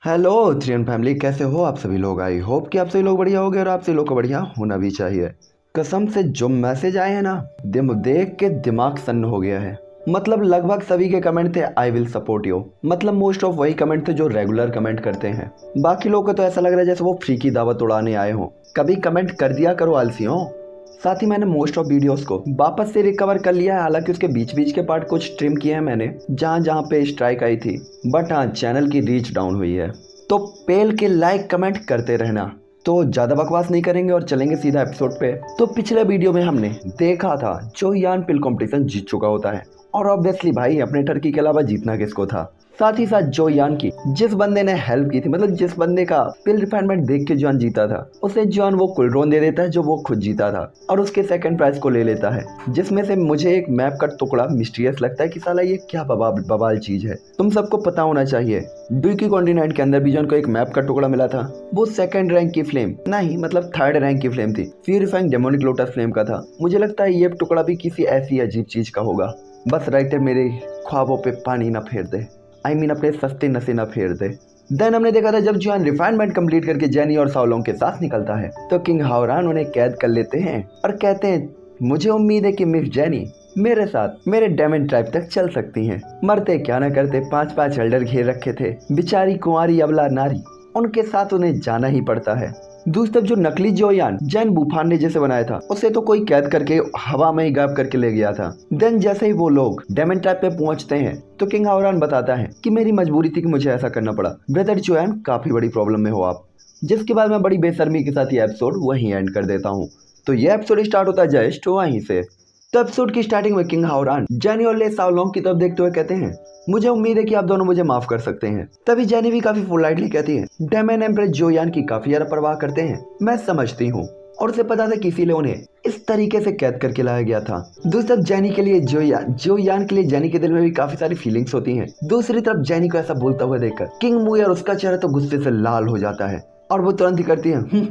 Hello थ्रियन family, कैसे हो आप सभी लोग। आई होप कि आप सभी लोग बढ़िया होगे और आप सभी लोग को बढ़िया होना भी चाहिए। कसम से जो मैसेज आए हैं ना, देख के दिमाग सन्न हो गया है। मतलब लगभग सभी के कमेंट थे आई विल सपोर्ट यू। मतलब मोस्ट ऑफ वही कमेंट थे जो रेगुलर कमेंट करते हैं। बाकी लोगों को तो ऐसा लग रहा है जैसे वो फ्री की दावत उड़ाने आए हों। कभी कमेंट कर दिया करो आलसियों। साथ ही मैंने मोस्ट ऑफ वीडियोस को वापस से रिकवर कर लिया है। हालांकि उसके बीच बीच के पार्ट कुछ ट्रिम किए हैं मैंने, जहां जहां पे स्ट्राइक आई थी। बट हाँ, चैनल की रीच डाउन हुई है। तो पेल के लाइक कमेंट करते रहना। तो ज्यादा बकवास नहीं करेंगे और चलेंगे सीधा एपिसोड पे। तो पिछले वीडियो में हमने देखा था जो यान पिल कंपटीशन जीत चुका होता है। और ऑब्वियसली भाई, अपने टर्की के अलावा जीतना किसको था। साथ ही साथ जो यान की जिस बंदे ने हेल्प की थी, मतलब जिस बंदे का पिल रिफाइनमेंट देख के जॉन जीता था, उसे जॉन वो कुलरोन दे देता है जो वो खुद जीता था और उसके सेकंड प्राइज को ले लेता है। जिसमें से मुझे एक मैप का टुकड़ा मिस्टीरियस लगता है कि साला ये क्या बवाल चीज है। तुम सबको पता होना चाहिए ड्यूकी कॉन्टिनेंट के अंदर भी जॉन को एक मैप का टुकड़ा मिला था। वो सेकंड रैंक की फ्लेम नहीं, मतलब थर्ड रैंक की फ्लेम थी। प्यूरिफाइंग डेमोनिक लोटस फ्लेम का था। मुझे लगता है ये टुकड़ा भी किसी ऐसी अजीब चीज का होगा। बस राइटर मेरे ख्वाबों पे पानी ना फेर दे। अपने सस्ते नशे ना फेर दे। देन हमने देखा था जब जॉन रिफाइनमेंट कंप्लीट करके जेनी और साओलोंग के साथ निकलता है तो किंग हावरान उन्हें कैद कर लेते हैं और कहते हैं मुझे उम्मीद है कि मिस जेनी मेरे साथ मेरे डेमन ट्राइब तक चल सकती हैं। मरते क्या न करते, 5-5 एल्डर घेर रखे थे। बेचारी कुंवारी अबला नारी, उनके साथ उन्हें जाना ही पड़ता है। दूसरी तरफ जो नकली जोयान जैन बुफान ने जैसे बनाया था, उसे तो कोई कैद करके हवा में ही गायब करके ले गया था। देन जैसे ही वो लोग डेमन ट्रैप पे पहुंचते हैं तो किंग हावरान बताता है कि मेरी मजबूरी थी कि मुझे ऐसा करना पड़ा। ब्रदर जोयान, काफी बड़ी प्रॉब्लम में हो आप। जिसके बाद मैं बड़ी बेशर्मी के साथ ये एपिसोड वहीं एंड कर देता हूँ। तो ये एपिसोड स्टार्ट होता है जस्ट वहीं से। तो एपिसोड की स्टार्टिंग में किंग हावरान जेनी और ले साओलोंग की तरफ देखते हुए कहते हैं मुझे उम्मीद है कि आप दोनों मुझे माफ कर सकते हैं। तभी जेनी भी काफी पोलाइटली कहती है डेमन एम्प्रेस जोयान की काफी ज्यादा परवाह करते हैं, मैं समझती हूँ। और उसे पता था कि इसीलिए उन्हें इस तरीके से कैद करके लाया गया था। दूसरी तरफ जेनी के लिए जोयान के लिए जेनी के दिल में भी काफी सारी फीलिंग्स होती हैं। दूसरी तरफ जेनी को ऐसा बोलता हुआ देखकर किंग मूयर उसका चेहरा तो गुस्से से लाल हो जाता है और वो तुरंत ही करती है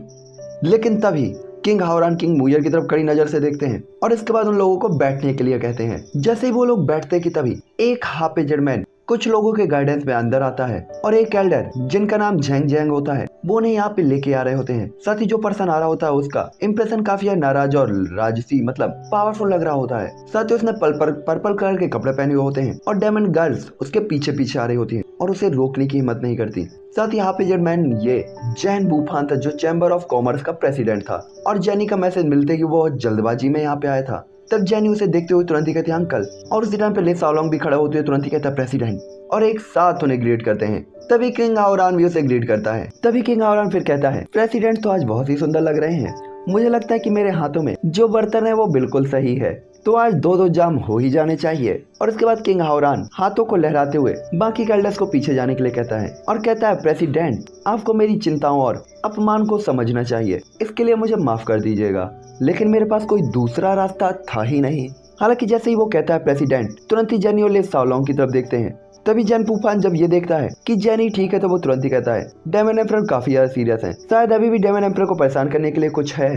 लेकिन तभी किंग हावरान किंग मूयर की तरफ कड़ी नजर से देखते हैं और इसके बाद उन लोगों को बैठने के लिए कहते हैं। जैसे ही वो लोग बैठते कि तभी एक हाफेजड मैन कुछ लोगों के गाइडेंस में अंदर आता है और एक एल्डर जिनका नाम झेंग झेंग होता है वो उन्हें यहाँ पे लेके आ रहे होते हैं। साथ ही जो पर्सन आ रहा होता है उसका इंप्रेशन काफी नाराज और राजसी मतलब पावरफुल लग रहा होता है। साथ ही उसने पर्पल कलर के कपड़े पहने हुए होते हैं और डेमन गर्ल्स उसके पीछे पीछे आ रही होती है और उसे रोकने की हिम्मत नहीं करती। साथ ही हाफेजड मैन ये जैन बुफान था जो चैम्बर ऑफ कॉमर्स का प्रेसिडेंट था। और जेनी का मैसेज मिलते कि वो जल्दबाजी में यहाँ पे आया था। तब जेनी उसे देखते हुए तुरंत ही कहती है अंकल, और उसी टाइम पे ले साओलोंग भी खड़ा होते हुए तुरंत ही कहता है प्रेसिडेंट, और एक साथ उन्हें ग्रीट करते हैं। तभी किंग हावरान भी उसे ग्रीट करता है। तभी किंग हावरान फिर कहता है प्रेसिडेंट तो आज बहुत ही सुंदर लग रहे हैं। मुझे लगता है कि मेरे हाथों में जो बर्तन है वो बिल्कुल सही है, तो आज 2-2 जाम हो ही जाने चाहिए। और उसके बाद किंग हावरान हाथों को लहराते हुए बाकी कैल्डर्स को पीछे जाने के लिए कहता है और कहता है प्रेसिडेंट, आपको मेरी चिंताओं और अपमान को समझना चाहिए। इसके लिए मुझे माफ कर दीजिएगा, लेकिन मेरे पास कोई दूसरा रास्ता था ही नहीं। हालांकि जैसे ही वो कहता है प्रेसिडेंट तुरंत ही जेनी और ले साओलोंग की तरफ देखते हैं। तभी जैन बुफान जब ये देखता है कि जेनी ठीक है तो वो तुरंत ही कहता है डेमन एम्परर काफी ज्यादा सीरियस है। शायद अभी भी डेमन एम्परर को परेशान करने के लिए कुछ है,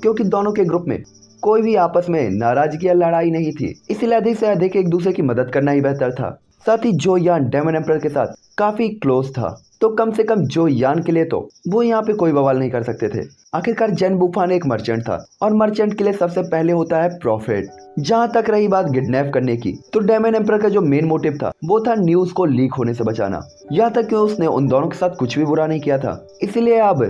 क्योंकि दोनों के ग्रुप में कोई भी आपस में नाराजगी या लड़ाई नहीं थी। इसीलिए अधिक से अधिक एक दूसरे की मदद करना ही बेहतर था। साथ ही जो यान डेमन एम्परर के साथ काफी क्लोज था, तो कम से कम जो यान के लिए तो वो यहाँ पे कोई बवाल नहीं कर सकते थे। आखिरकार जैन बुफान एक मर्चेंट था और मर्चेंट के लिए सबसे पहले होता है प्रॉफिट। जहाँ तक रही बात किडनैप करने की, तो डेमन एम्परर का जो मेन मोटिव था वो था न्यूज को लीक होने से बचाना। यहाँ तक कि उसने उन दोनों के साथ कुछ भी बुरा नहीं किया था। इसीलिए अब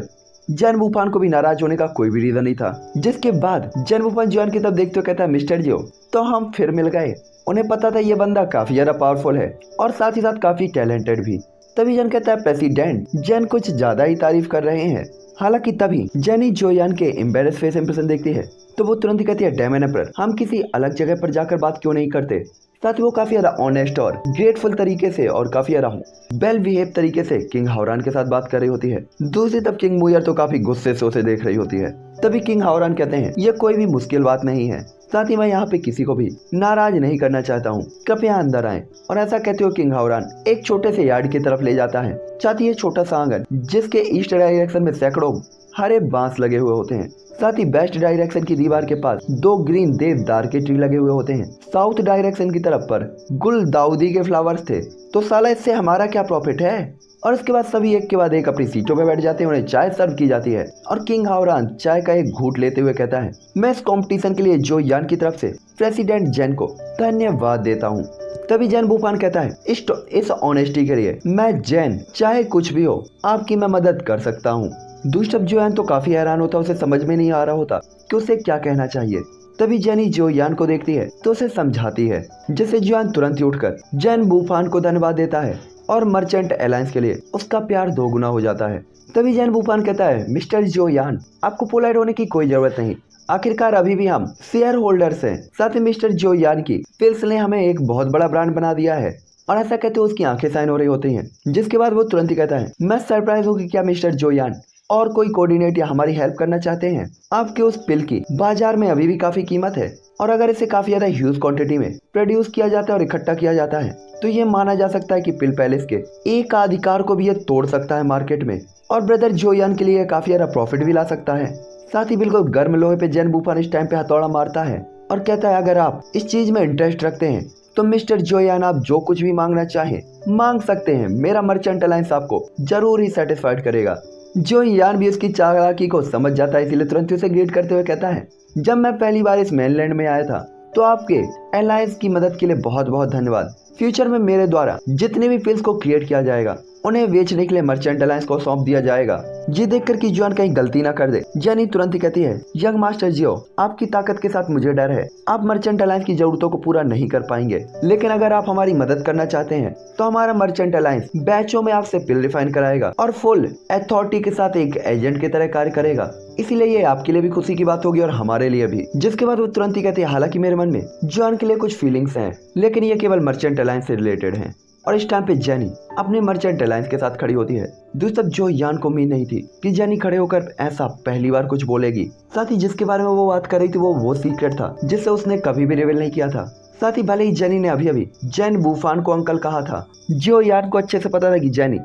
जैन बुफान को भी नाराज होने का कोई भी रीजन नहीं था। जिसके बाद जैन बुफान जॉन की तरफ देखते हुए कहता है मिस्टर जियो, तो हम फिर मिल गए। उन्हें पता था ये बंदा काफी ज्यादा पावरफुल है और साथ ही साथ काफी टैलेंटेड भी। तभी जैन कहता है प्रेसिडेंट, जैन कुछ ज्यादा ही तारीफ कर रहे हैं। हालांकि तभी जेनी जोयान के एम्बेरस फेस इंप्रेशन देखती है तो वो तुरंत ही कहती है डेमन एम्परर, हम किसी अलग जगह पर जाकर बात क्यों नहीं करते। साथ ही वो काफी ज्यादा ऑनेस्ट और ग्रेटफुल तरीके से और काफी ज्यादा वेल बिहेव तरीके से किंग हावरान के साथ बात कर रही होती है। दूसरी तरफ किंग मूयर तो काफी गुस्से से उसे देख रही होती है। तभी किंग हावरान कहते हैं ये कोई भी मुश्किल बात नहीं है, साथ ही मैं यहाँ पे किसी को भी नाराज नहीं करना चाहता हूँ, कृपया अंदर आए। और ऐसा कहते हुए किंग हावरान एक छोटे से यार्ड की तरफ ले जाता है। साथ ही ये छोटा सा आंगन जिसके ईस्ट डायरेक्शन में सैकड़ों हरे बांस लगे हुए होते हैं। साथ ही वेस्ट डायरेक्शन की दीवार के पास 2 ग्रीन देवदार के ट्री लगे हुए होते हैं। साउथ डायरेक्शन की तरफ पर गुलदाउदी के फ्लावर्स थे। तो साला इससे हमारा क्या प्रॉफिट है। और उसके बाद सभी एक के बाद एक अपनी सीटों पे बैठ जाते हैं। उन्हें चाय सर्व की जाती है और किंग हावरान चाय का एक घूंट लेते हुए कहता है, मैं इस कंपटीशन के लिए जो यान की तरफ से प्रेसिडेंट जेन को धन्यवाद देता हूँ। तभी जैन वुफान कहता है, इस ऑनेस्टी के लिए मैं जैन चाहे कुछ भी हो आपकी मैं मदद कर सकता हूँ। दूसरी तरफ जोयान तो काफी हैरान होता है, उसे समझ में नहीं आ रहा होता कि उसे क्या कहना चाहिए। तभी जेनी जोयान को देखती है तो उसे समझाती है, जिससे जोयान तुरंत ही उठकर जैन वुफान को धन्यवाद देता है और मर्चेंट अलायंस के लिए उसका प्यार दोगुना हो जाता है। तभी जैन वुफान कहता है, मिस्टर जोयान आपको पोलाइट होने की कोई जरूरत नहीं, आखिरकार अभी भी हम शेयर होल्डर्स हैं। साथ ही मिस्टर जोयान की पिल्स ने हमें एक बहुत बड़ा ब्रांड बना दिया है। और ऐसा कहते हुए उसकी आंखें साइन हो रही होती हैं, जिसके बाद वो तुरंत ही कहता है, मैं सरप्राइज हूँ कि क्या मिस्टर जोयान और कोई कोऑर्डिनेट या हमारी हेल्प करना चाहते हैं। आपके उस पिल की बाजार में अभी भी काफी कीमत है और अगर इसे काफी ज्यादा ह्यूज क्वांटिटी में प्रोड्यूस किया जाता है और इकट्ठा किया जाता है तो ये माना जा सकता है कि पिल पैलेस के एक अधिकार को भी ये तोड़ सकता है मार्केट में और ब्रदर जोयान के लिए काफी ज्यादा प्रॉफिट भी ला सकता है। साथ ही बिल्कुल गर्म लोहे पे जैन वुफान इस टाइम पे हथौड़ा मारता है और कहता है, अगर आप इस चीज में इंटरेस्ट रखते हैं तो मिस्टर जोयान आप जो कुछ भी मांगना चाहें मांग सकते हैं, मेरा मर्चेंट अलायंस आपको जरूर ही सेटिस्फाइड करेगा। जोयान भी उसकी चालाकी को समझ जाता है, इसीलिए तुरंत उसे ग्रीट करते हुए कहता है, जब मैं पहली बार इस मेनलैंड में आया था तो आपके अलायंस की मदद के लिए बहुत बहुत धन्यवाद। फ्यूचर में मेरे द्वारा जितने भी पिल्स को क्रिएट किया जाएगा उन्हें बेचने के लिए मर्चेंट अलायंस को सौंप दिया जाएगा। ये देखकर कि जोयान कहीं गलती ना कर दे, जेनी तुरंत ही कहती है, यंग मास्टर जियो आपकी ताकत के साथ मुझे डर है, आप मर्चेंट अलायंस की जरूरतों को पूरा नहीं कर पाएंगे, लेकिन अगर आप हमारी मदद करना चाहते हैं तो हमारा मर्चेंट अलायंस बैचों में आपसे पिल रिफाइन कराएगा और फुल अथॉरिटी के साथ एक एजेंट की तरह कार्य करेगा। इसीलिए ये आपके लिए भी खुशी की बात होगी और हमारे लिए भी। जिसके बाद वो तुरंत ही कहती है, हालांकि मेरे मन में जोयान के लिए कुछ फीलिंग्स हैं, लेकिन ये केवल मर्चेंट अलायंस से रिलेटेड हैं। और इस टाइम पे जेनी अपने मर्चेंट अलायंस के साथ खड़ी होती है। दूसरी तरफ जोयान को उम्मीद नहीं थी कि जेनी खड़े होकर ऐसा पहली बार कुछ बोलेगी। साथ ही जिसके बारे में वो बात कर रही थी वो सीक्रेट था जिससे उसने कभी भी रिवील नहीं किया था। साथ ही भले ही जेनी ने अभी अभी जैन वुफान को अंकल कहा था, जोयान को अच्छे से पता था कि जेनी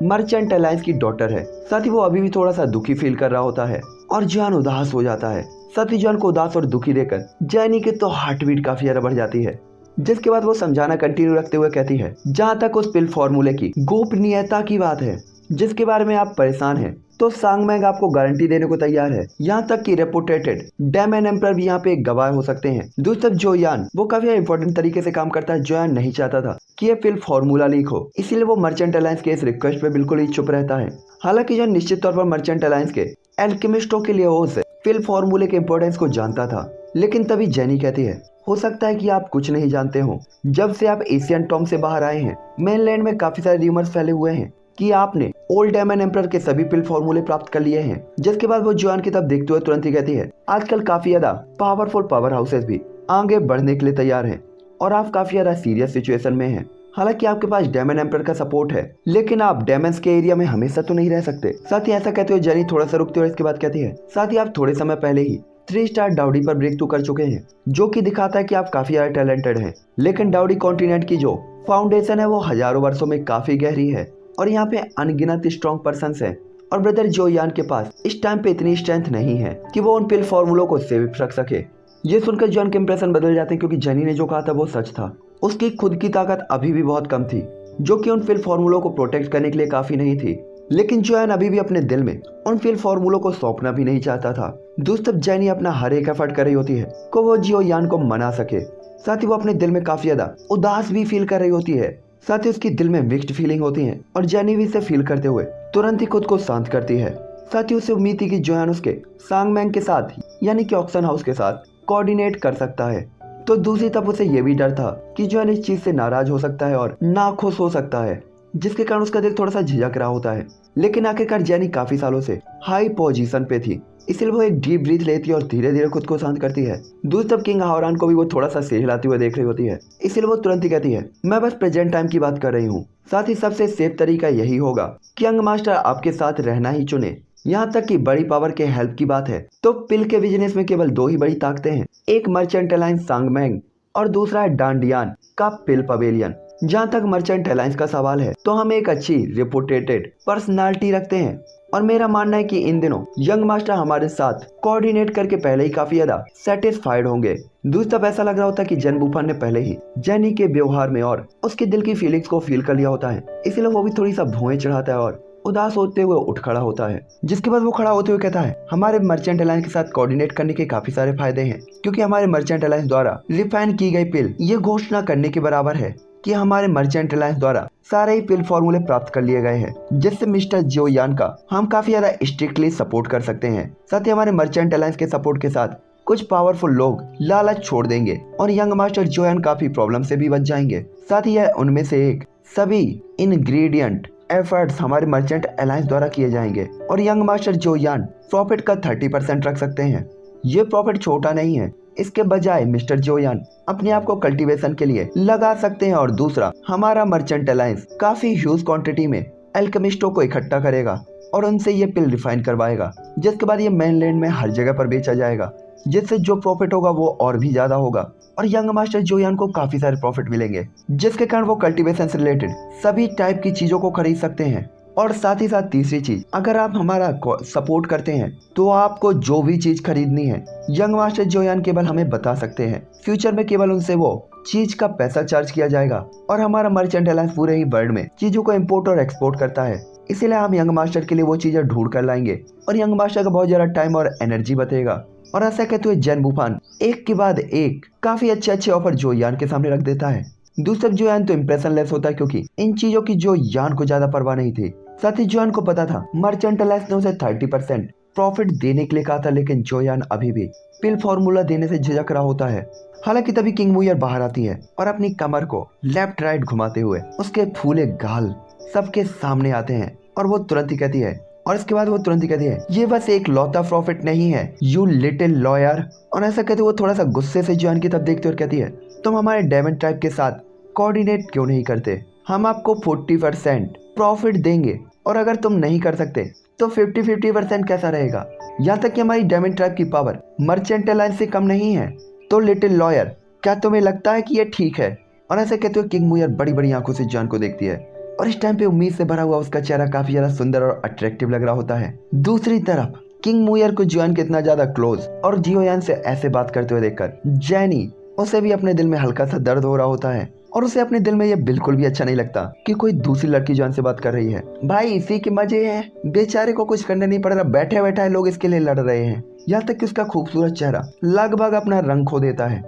मर्चेंट अलायंस की डॉटर है। साथ ही वो अभी भी थोड़ा सा दुखी फील कर रहा होता है और जोयान उदास हो जाता है। साथ ही जोयान को उदास और दुखी देखकर जेनी की तो हार्ट बीट काफी ज्यादा बढ़ जाती है। जिसके बाद वो समझाना कंटिन्यू रखते हुए कहती है, जहाँ तक उस पिल फॉर्मूले की गोपनीयता की बात है जिसके बारे में आप परेशान हैं, तो सांगमैंग आपको गारंटी देने को तैयार है। यहाँ तक कि रेपुटेटेड डैमन एम्परर भी यहाँ पे एक गवाह हो सकते हैं। दूसरी तरफ जोयान वो काफी इंपॉर्टेंट तरीके से काम करता है। जोयान नहीं चाहता था कि ये पिल फॉर्मूला लीक हो, इसीलिए वो मर्चेंट अलायंस के इस रिक्वेस्ट पे बिल्कुल ही चुप रहता है। हालांकि जो निश्चित तौर पर मर्चेंट अलायंस के एल्केमिस्टों के लिए उस पिल फॉर्मूले के इंपॉर्टेंस को जानता था, लेकिन तभी जेनी कहती है, हो सकता है कि आप कुछ नहीं जानते हो, जब से आप एशियन टॉम से बाहर आए हैं मेनलैंड में काफी सारे र्यूमर्स फैले हुए हैं कि आपने ओल्ड डैमन एम्परर के सभी पिल फॉर्मूले प्राप्त कर लिए हैं। जिसके बाद वो जोयान की तरफ देखते हुए तुरंत ही कहती है, आजकल काफी ज्यादा पावरफुल पावर हाउसेस भी आगे बढ़ने के लिए तैयार हैं और आप काफी ज्यादा सीरियस सिचुएशन में हैं। हालांकि आपके पास डैमन एम्परर का सपोर्ट है, लेकिन आप डेमन्स के एरिया में हमेशा तो नहीं रह सकते। साथ ही ऐसा कहते हुए जेनी थोड़ा सा रुकती है और इसके बाद कहती है, साथ ही आप थोड़े समय पहले ही 3 स्टार डाउडी पर ब्रेक थ्रू कर चुके हैं, जो कि दिखाता है कि आप काफी ज्यादा टैलेंटेड हैं। लेकिन डाउडी कॉन्टिनेंट की जो फाउंडेशन है वो हजारों वर्षों में काफी गहरी है और यहाँ पे अनगिनत स्ट्रॉन्ग पर्सन्स हैं और ब्रदर जोयान के पास इस टाइम पे इतनी स्ट्रेंथ नहीं है कि वो उन पिल फॉर्मूलों को सेव रख सके। ये सुनकर जोयान के इंप्रेशन बदल जाते हैं, क्योंकि जेनी ने जो कहा था वो सच था। उसकी खुद की ताकत अभी भी बहुत कम थी, जो कि उन पिल फॉर्मूलों को प्रोटेक्ट करने के लिए काफी नहीं थी। लेकिन जोयान अभी भी अपने दिल में उन पिल फॉर्मूलों को सौंपना भी नहीं चाहता था। दूसरी तरफ जेनी अपना हर एक एफर्ट कर रही होती है कि वो जोयान को मना सके। साथ ही वो अपने दिल में काफी ज्यादा उदास भी फील कर रही होती है। साथ ही उसकी दिल में मिक्स्ड फीलिंग होती है और जेनी भी इसे फील करते हुए तुरंत ही खुद को शांत करती है। साथ ही उसे उम्मीद थी कि जोयान उसके सांगमैंग के साथ यानी कि ऑक्सन हाउस के साथ कोऑर्डिनेट कर सकता है। तो दूसरी तरफ उसे ये भी डर था कि जोयान इस चीज से नाराज हो सकता है और नाखुश हो सकता है, जिसके कारण उसका दिल थोड़ा सा झिझक रहा होता है। लेकिन आखिरकार जेनी काफी सालों से हाई पोजीशन पे थी, इसलिए वो एक डीप ब्रीथ लेती है और धीरे धीरे खुद को शांत करती है। दूसरी तरफ किंग हावरान को भी वो थोड़ा सा सिर हिलाते हुए देख रही होती है, इसलिए वो तुरंत ही कहती है, मैं बस प्रेजेंट टाइम की बात कर रही हूँ। साथ ही सबसे सेफ तरीका यही होगा कि यंग मास्टर आपके साथ रहना ही चुने। यहाँ तक कि बड़ी पावर के हेल्प की बात है तो पिल के बिजनेस में केवल 2 ही बड़ी ताकतें हैं, एक मर्चेंट अलायंस सांगमैंग और दूसरा है डांडियान का पिल पवेलियन। जहाँ तक मर्चेंट अलायंस का सवाल है तो हम एक अच्छी रिपोर्टेटेड पर्सनालिटी रखते हैं और मेरा मानना है कि इन दिनों यंग मास्टर हमारे साथ कोऑर्डिनेट करके पहले ही काफी ज्यादा सेटिस्फाइड होंगे। दूसरी तरफ ऐसा लग रहा होता है कि जैन वूफन ने पहले ही जेनी के व्यवहार में और उसके दिल की फीलिंग्स को फील कर लिया होता है, इसलिए वो भी थोड़ी सा भुएं चढ़ाता है और उदास होते हुए उठ खड़ा होता है। जिसके बाद वो खड़ा होते हुए कहता है, हमारे मर्चेंट अलायंस के साथ कोऑर्डिनेट करने के काफी सारे फायदे हैं, क्योंकि हमारे मर्चेंट अलायंस द्वारा रिफाइन की गई पिल ये घोषणा करने के बराबर है कि हमारे मर्चेंट अलायंस द्वारा सारे ही पिल फॉर्मूले प्राप्त कर लिए गए हैं, जिससे मिस्टर जो यान का हम काफी ज्यादा स्ट्रिक्टली सपोर्ट कर सकते हैं। साथ ही हमारे मर्चेंट अलायंस के सपोर्ट के साथ कुछ पावरफुल लोग लालच छोड़ देंगे और यंग मास्टर जोयान काफी प्रॉब्लम से भी बच जाएंगे। साथ ही यह उनमें से एक सभी इंग्रेडिएंट एफर्ट्स हमारे मर्चेंट अलायंस द्वारा किए जाएंगे और यंग मास्टर जोयान प्रॉफिट का 30% रख सकते हैं। ये प्रॉफिट छोटा नहीं है, इसके बजाय मिस्टर जोयान अपने आप को कल्टीवेशन के लिए लगा सकते हैं और दूसरा हमारा मर्चेंट अलायंस काफी ह्यूज क्वांटिटी में एल्केमिस्टों को इकट्ठा करेगा और उनसे ये पिल रिफाइन करवाएगा, जिसके बाद ये मेनलैंड में हर जगह पर बेचा जाएगा, जिससे जो प्रॉफिट होगा वो और भी ज्यादा होगा और यंग मास्टर जोयान को काफी सारे प्रॉफिट मिलेंगे, जिसके कारण वो कल्टीवेशन से रिलेटेड सभी टाइप की चीजों को खरीद सकते हैं। और साथ ही साथ तीसरी चीज, अगर आप हमारा सपोर्ट करते हैं तो आपको जो भी चीज खरीदनी है यंग मास्टर जोयान केवल हमें बता सकते हैं। फ्यूचर में केवल उनसे वो चीज का पैसा चार्ज किया जाएगा और हमारा मर्चेंट अलायंस पूरे ही वर्ल्ड में चीजों को इम्पोर्ट और एक्सपोर्ट करता है, इसीलिए हम यंग मास्टर के लिए वो चीजें ढूंढ कर लाएंगे और यंग मास्टर का बहुत ज्यादा टाइम और एनर्जी बचेगा। और ऐसा कहते हुए जैन वूफन एक के बाद एक काफी अच्छे ऑफर जोयान के सामने रख देता है। दूसरा जोयान तो इम्प्रेशन लेस होता है, क्योंकि इन चीजों की जोयान को ज्यादा परवाह नहीं थी। साथ ही जोयान को पता था मर्चेंट अलायंस ने उसे 30% प्रॉफिट देने के लिए कहा था, लेकिन जोयान अभी भी पिल फॉर्मूला देने से झिझक रहा होता है। हालांकि तभी किंग मुयर बाहर आती है और अपनी कमर को लेफ्ट राइट घुमाते हुए उसके फूले गाल सबके सामने आते हैं और वो तुरंत ही कहती है, और इसके बाद वो तुरंत ही कहती है, ये बस एक लौता प्रॉफिट नहीं है यू लिटिल लॉयर। और ऐसा कहते वो थोड़ा सा गुस्से से जोयान की तरफ देखती और कहती है, तुम हमारे डायमंड ट्राइब के साथ कोऑर्डिनेट क्यों नहीं करते? हम आपको 40% प्रॉफिट देंगे और अगर तुम नहीं कर सकते तो 50-50% कैसा रहेगा? यहाँ तक कि हमारी डायमंड ट्राइब की पावर मर्चेंट अलायंस से कम नहीं है। तो लिटिल लॉयर, क्या तुम्हें लगता है कि ये ठीक है? और ऐसे कहते हुए किंग मुयर बड़ी बड़ी आंखों से जोयान को देखती है और इस टाइम पे उम्मीद से भरा हुआ उसका चेहरा काफी ज्यादा सुंदर और अट्रैक्टिव लग रहा होता है। दूसरी तरफ किंग मुयर को जोयान के इतना ज्यादा क्लोज और जियोयान से ऐसे बात करते हुए देखकर जेनी, उसे भी अपने दिल में हल्का सा दर्द हो रहा होता है और उसे अपने दिल में ये बिल्कुल भी अच्छा नहीं लगता कि कोई दूसरी लड़की जोयान से बात कर रही है। भाई इसी के मजे हैं, बेचारे को कुछ करने नहीं पड़ रहा, बैठे बैठे लोग इसके लिए लड़ रहे हैं। यहाँ तक कि उसका खूबसूरत चेहरा लगभग अपना रंग खो देता है।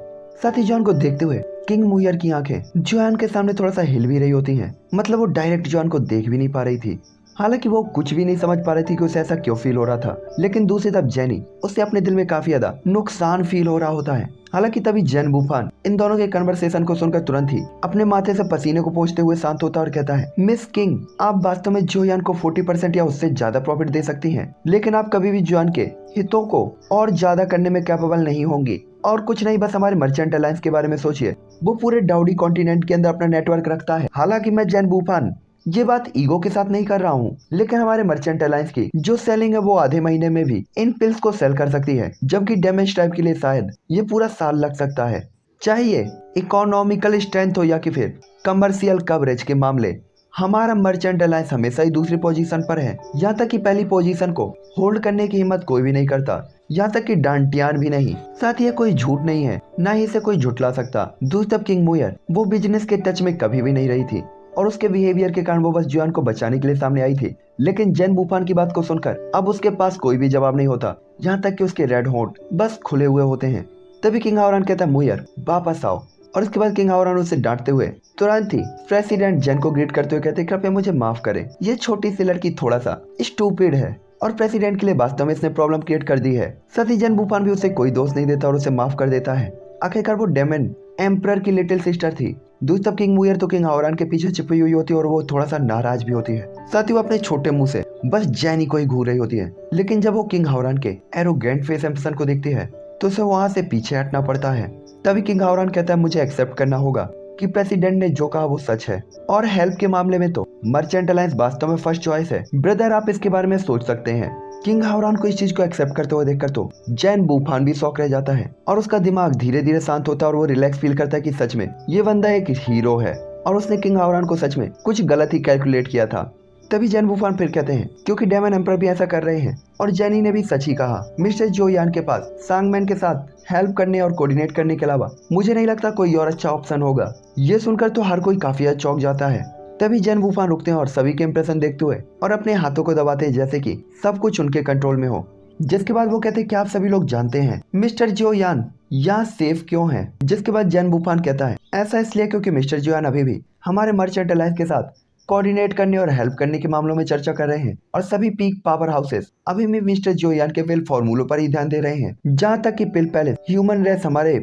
साथ ही जोयान को देखते हुए किंग मुयर की आंखें जोयान के सामने थोड़ा सा हिल भी रही होती हैं, मतलब वो डायरेक्ट जोयान को देख भी नहीं पा रही थी। हालांकि वो कुछ भी नहीं समझ पा रही थी कि उसे ऐसा क्यों फील हो रहा था, लेकिन दूसरी तरफ जेनी, उसे अपने दिल में काफी ज्यादा नुकसान फील हो रहा होता है। हालांकि तभी जैन वूफन इन दोनों के कन्वर्सेशन को सुनकर तुरंत ही अपने माथे से पसीने को पोंछते हुए शांत होता है और कहता है, मिस किंग, आप वास्तव में जोयान को 40% या उससे ज्यादा प्रॉफिट दे सकती हैं, लेकिन आप कभी भी जोयान के हितों को और ज्यादा करने में कैपेबल नहीं होंगी। और कुछ नहीं, बस हमारे मर्चेंट अलायंस के बारे में सोचिए, वो पूरे डाउडी कॉन्टिनेंट के अंदर अपना नेटवर्क रखता है। हालांकि मैं जैन वूफन ये बात ईगो के साथ नहीं कर रहा हूँ, लेकिन हमारे मर्चेंट अलायंस की जो सेलिंग है वो आधे महीने में भी इन पिल्स को सेल कर सकती है, जबकि डैमेज टाइप के लिए शायद ये पूरा साल लग सकता है। चाहिए इकोनॉमिकल स्ट्रेंथ हो या कि फिर कमर्शियल कवरेज के मामले, हमारा मर्चेंट अलायंस हमेशा ही दूसरी पोजीशन पर है। यहाँ तक कि पहली पोजीशन को होल्ड करने की हिम्मत कोई भी नहीं करता, यहाँ तक कि डांटियान भी नहीं। साथ ही कोई झूठ नहीं है, ना ही इसे कोई झुठला सकता। दूसरी तरफ किंग मुयर वो बिजनेस के टच में कभी भी नहीं रही थी और उसके बिहेवियर के कारण वो बस जोयान को बचाने के लिए सामने आई थी, लेकिन जैन वूफन की बात को सुनकर अब उसके पास कोई भी जवाब नहीं होता, यहाँ तक कि उसके रेड होंठ बस खुले हुए होते हैं। तभी किंग हावरान कहता है, मुयर वापस आओ। और इसके बाद किंग हावरान उसे डांटते हुए तुरंत ही प्रेसिडेंट जैन को ग्रीट करते हुए कहते, कृपया मुझे माफ करें, ये छोटी सी लड़की थोड़ा सा स्टूपिड है और प्रेसिडेंट के लिए वास्तव में इसने प्रॉब्लम क्रिएट कर दी है। साथ ही जैन वूफन भी उसे कोई दोष नहीं देता और उसे माफ कर देता है। आखिरकार वो डेमन एम्परर की लिटिल सिस्टर थी। दूसरी तरफ किंग मुयर तो किंग हावरान के पीछे छिपी हुई होती है और वो थोड़ा सा नाराज भी होती है। साथ ही वो अपने छोटे मुंह से बस जेनी को ही घूर रही होती है, लेकिन जब वो किंग हावरान के एरोगेंट फेस एक्सप्रेशन को देखती है तो उसे वहां से पीछे हटना पड़ता है। तभी किंग हावरान कहता है, मुझे एक्सेप्ट करना होगा कि प्रेसिडेंट ने जो कहा वो सच है और हेल्प के मामले में तो मर्चेंट अलायंस वास्तव में फर्स्ट चॉइस है। ब्रदर, आप इसके बारे में सोच सकते हैं। किंग हावरान को इस चीज को एक्सेप्ट करते हुए देखकर तो जैन वूफन भी शॉक रह जाता है और उसका दिमाग धीरे धीरे शांत होता है और वो रिलैक्स फील करता है कि सच में ये बंदा एक हीरो है और उसने किंग हावरान को सच में कुछ गलत ही कैलकुलेट किया था। तभी जैन वूफान फिर कहते हैं क्योंकि डेमन एम्पर भी ऐसा कर रहे हैं, और जेनी ने भी सच ही कहा। मिस्टर जो यान के पास सांगमैन के साथ हेल्प करने और कोऑर्डिनेट करने के अलावा मुझे नहीं लगता कोई और अच्छा ऑप्शन होगा। ये सुनकर तो हर कोई काफी ज्यादा चौंक जाता है। तभी जैन वूफान रुकते हैं और सभी के इंप्रेशन देखते हुए और अपने हाथों को दबाते हैं जैसे कि सब कुछ उनके कंट्रोल में हो। जिसके बाद वो कहते हैं कि आप सभी लोग जानते हैं मिस्टर जो यान यहाँ सेफ क्यों है। जिसके बाद जैन वूफान कहता है ऐसा इसलिए क्योंकि मिस्टर जो यान अभी भी हमारे मर्चेंट अलायंस के साथ कोऑर्डिनेट करने और हेल्प करने के मामलों में चर्चा कर रहे हैं, और सभी पीक पावर हाउसेस अभी भी मिस्टर जो यान के पिल फॉर्मूलों पर ही ध्यान दे रहे हैं। जहाँ तक कि पिल पैलेस ह्यूमन रेस हमारे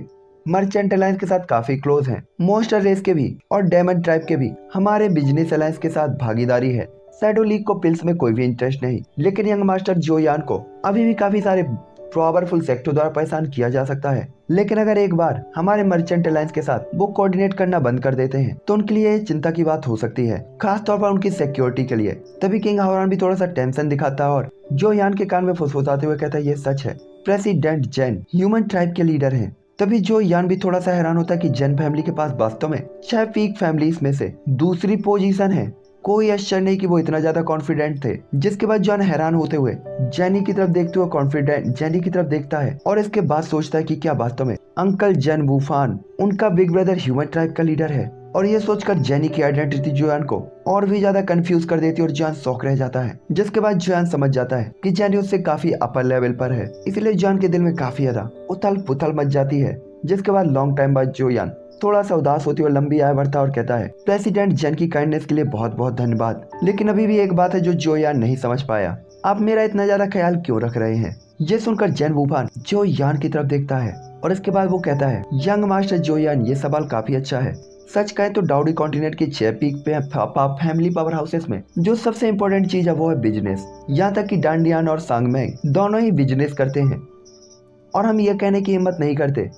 मर्चेंट अलायंस के साथ काफी क्लोज हैं, मॉन्स्टर रेस के भी और डेमन ट्राइब के भी हमारे बिजनेस अलायंस के साथ भागीदारी है। शैडो लीग को पिल्स में कोई भी इंटरेस्ट नहीं, लेकिन यंग मास्टर जो यान को अभी भी काफी सारे पावरफुल सेक्टर द्वारा परेशान किया जा सकता है। लेकिन अगर एक बार हमारे मर्चेंट अलायंस के साथ वो कोऑर्डिनेट करना बंद कर देते हैं तो उनके लिए चिंता की बात हो सकती है, खास तौर पर उनकी सिक्योरिटी के लिए। तभी किंग हावरान भी थोड़ा सा टेंशन दिखाता है और जो यान के कान में फुसफुसाते हुए कहता है ये सच है, प्रेसिडेंट जेन ह्यूमन ट्राइब के लीडर हैं। तभी जो यान भी थोड़ा सा हैरान होता है कि जेन फैमिली के पास वास्तव में 6 पीक फैमिलीज में से दूसरी पोजीशन है। कोई आश्चर्य नहीं कि वो इतना ज्यादा कॉन्फिडेंट थे। जिसके बाद जॉन हैरान होते हुए जेनी की तरफ देखते हुए कॉन्फिडेंट जेनी की तरफ देखता है और इसके बाद सोचता है कि क्या वास्तव में अंकल जैन वूफान उनका बिग ब्रदर ह्यूमन ट्राइब का लीडर है। और ये सोचकर जेनी की आइडेंटिटी जोयान को और भी ज्यादा कंफ्यूज कर देती है और जोयान शॉक रह जाता है। जिसके बाद जोयान समझ जाता है कि जेनी उससे काफी अपर लेवल पर है, इसलिए जोयान के दिल में काफी ज्यादा उथल पुथल मच जाती है। जिसके बाद लॉन्ग टाइम बाद जोयान थोड़ा सा उदास होती हुई लंबी आय बढ़ता और कहता है प्रेसिडेंट जेन की काइंडनेस के लिए बहुत बहुत धन्यवाद, लेकिन अभी भी एक बात है जो जोयान नहीं समझ पाया, आप मेरा इतना ज्यादा ख्याल क्यों रख रहे हैं। ये सुनकर जैन वूफान जोयान की तरफ देखता है और इसके बाद वो कहता है यंग मास्टर जोयान ये सवाल काफी अच्छा है। सच कहें तो डाउडी कॉन्टिनेंट की 6 पीक पे फैमिली पावर हाउसेस में जो सबसे इम्पोर्टेंट चीज है वो है बिजनेस। यहाँ तक कि डांडियान और सांगमेंग दोनों ही बिजनेस करते हैं, और हम ये कहने की हिम्मत नहीं करते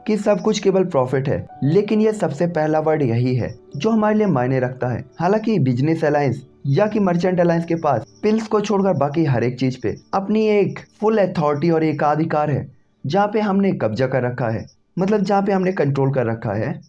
कि सब कुछ केवल प्रॉफिट है, लेकिन ये सबसे पहला वर्ड यही है जो हमारे लिए मायने रखता है। हालांकि बिजनेस अलायंस या कि मर्चेंट अलायंस के पास पिल्स को छोड़कर बाकी हर एक चीज पे अपनी एक फुल अथॉरिटी और एकाधिकार है, जहाँ पे हमने कब्जा कर रखा है, मतलब जहाँ पे हमने कंट्रोल कर रखा है।